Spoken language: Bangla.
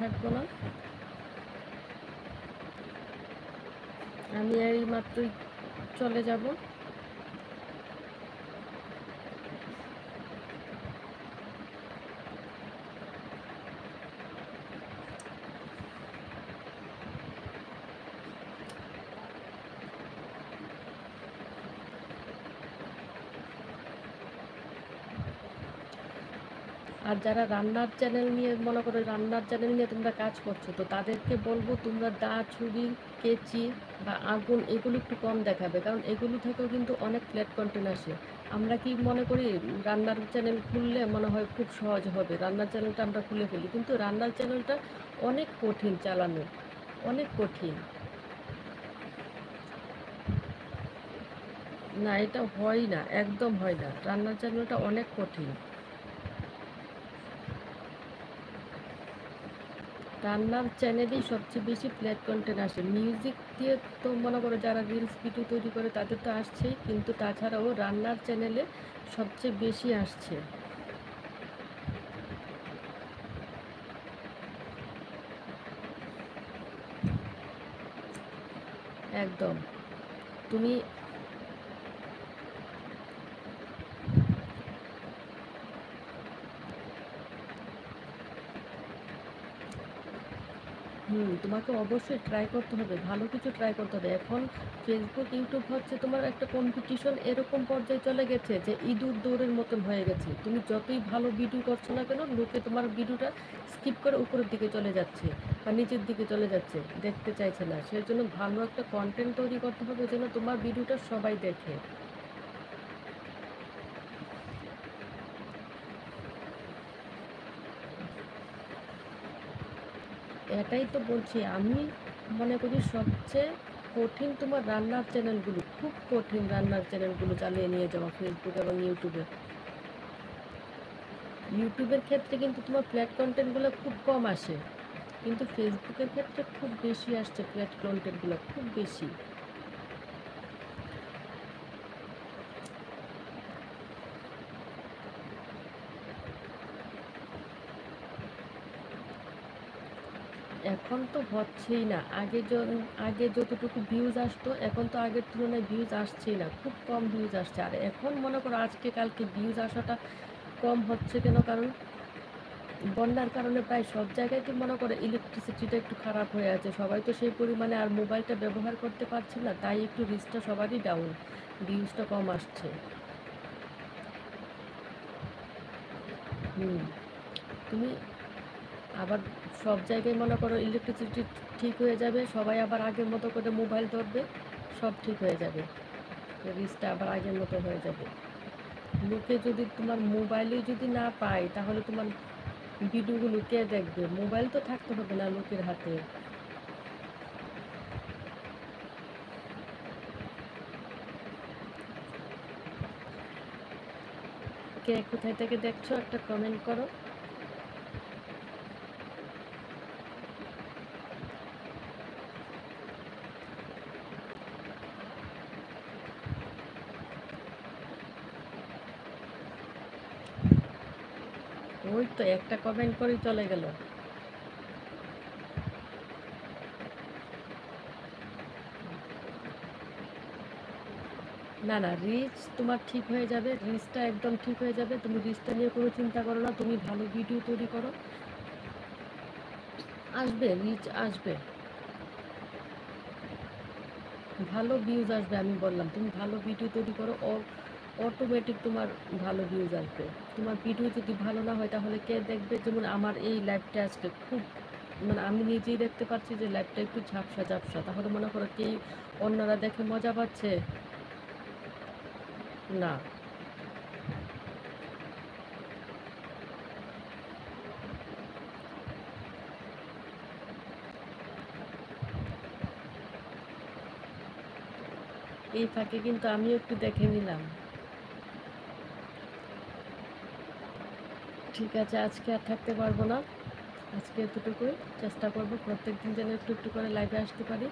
থাকবো না। আমি এই মাত্রই চলে যাব। আর যারা রান্নার চ্যানেল নিয়ে মনে করো রান্নার চ্যানেল নিয়ে তোমরা কাজ করছো, তো তাদেরকে বলবো তোমরা দা, ছুরি, কেচি বা আগুন এগুলো একটু কম দেখাবে, কারণ এগুলো থেকেও কিন্তু অনেক ফ্ল্যাট কন্টেন্ট আসে। আমরা কি মনে করি রান্নার চ্যানেল খুললে মনে হয় খুব সহজ হবে, রান্নার চ্যানেলটা আমরা খুলে ফেলি, কিন্তু রান্নার চ্যানেলটা অনেক কঠিন চালানো, অনেক কঠিন। না, এটা হয় না, একদম হয় না, রান্নার চ্যানেলটা অনেক কঠিন। রান্নার চ্যানেলেই সবচেয়ে বেশি ফ্ল্যাট কন্টেন্ট আসে। মিউজিক দিয়ে তো মনে করো যারা রিলস ভিডিও তৈরি করে তাদের তো আসছেই, কিন্তু তাছাড়াও রান্নার চ্যানেলে সবচেয়ে বেশি আসছে। একদম। তুমি তোমাকে অবশ্যই ট্রাই করতে হবে, ভালো কিছু ট্রাই করতে হবে। এখন ফেসবুক, ইউটিউব হচ্ছে তোমার একটা কম্পিটিশন এরকম পর্যায়ে চলে গেছে যে ইঁদুর দৌড়ের মতন হয়ে গেছে। তুমি যতই ভালো ভিডিও করছো না কেন, লোকে তোমার ভিডিওটা স্কিপ করে উপরের দিকে চলে যাচ্ছে বা নিচের দিকে চলে যাচ্ছে, দেখতে চাইছে না। সেই জন্য ভালো একটা কন্টেন্ট তৈরি করতে হবে যেন তোমার ভিডিওটা সবাই দেখে। এটাই তো বলছি আমি, মনে করি সবচেয়ে কঠিন তোমার রান্নার চ্যানেলগুলো, খুব কঠিন রান্নার চ্যানেলগুলো চালিয়ে নিয়ে যাওয়া ফেসবুক এবং ইউটিউবে। ইউটিউবের ক্ষেত্রে কিন্তু তোমার ফ্ল্যাট কন্টেন্টগুলো খুব কম আসে, কিন্তু ফেসবুকের ক্ষেত্রে খুব বেশি আসছে ফ্ল্যাট কন্টেন্টগুলো, খুব বেশি। এখন তো হচ্ছেই না, আগে যতটুকু ভিউজ আসতো এখন তো আগের তুলনায় ভিউজ আসছেই না, খুব কম ভিউজ আসছে। আর এখন মনে করো আজকে কালকে ভিউজ আসাটা কম হচ্ছে কেন? কারণ বন্যার কারণে প্রায় সব জায়গায় তো মনে করে ইলেকট্রিসিটিটা একটু খারাপ হয়ে আছে, সবাই তো সেই পরিমাণে আর মোবাইলটা ব্যবহার করতে পারছে না, তাই একটু রিচটা সবারই ডাউন, ভিউজটা কম আসছে। হুম তুমি আবার সব জায়গায় মনে করো ইলেকট্রিসিটি ঠিক হয়ে যাবে, সবাই আবার আগের মতো করে মোবাইল ধরবে, সব ঠিক হয়ে যাবে, রিচটা আবার আগের মতো হয়ে যাবে। লোকে যদি তোমার মোবাইলে যদি না পায় তাহলে তোমার ভিডিওগুলো কে দেখবে? মোবাইল তো থাকতে হবে না লোকের হাতে। কে কোথায় থেকে দেখছো একটা কমেন্ট করো। ওই তো একটা কমেন্ট করেই চলে গেল। না না, রিচ তোমার ঠিক হয়ে যাবে, রিচটা একদম ঠিক হয়ে যাবে, তুমি রিচটা নিয়ে কোনো চিন্তা করো না, তুমি ভালো ভিডিও তৈরি করো, আসবে, রিচ আসবে, ভালো ভিউজ আসবে। আমি বললাম তুমি ভালো ভিডিও তৈরি করো, অটোমেটিক তোমার ভালো ভিউজ আসবে। তোমার ভিডিও যদি ভালো না হয় তাহলে কে দেখবে? যেমন আমার এই লাইভটা আজকে খুব, মানে আমি নিজেই দেখতে পাচ্ছি যে লাইভটা একটু ঝাপসা ঝাপসা, তাহলে মনে করো কি অন্যরা দেখে মজা পাচ্ছে? না। এই ফাঁকে কিন্তু আমিও একটু দেখে নিলাম। ঠিক আছে, আজকে আর থাকতে পারবো না, আজকে এতটুকুই। চেষ্টা করবো প্রত্যেক দিন যেন একটু একটু করে লাইভে আসতে পারি।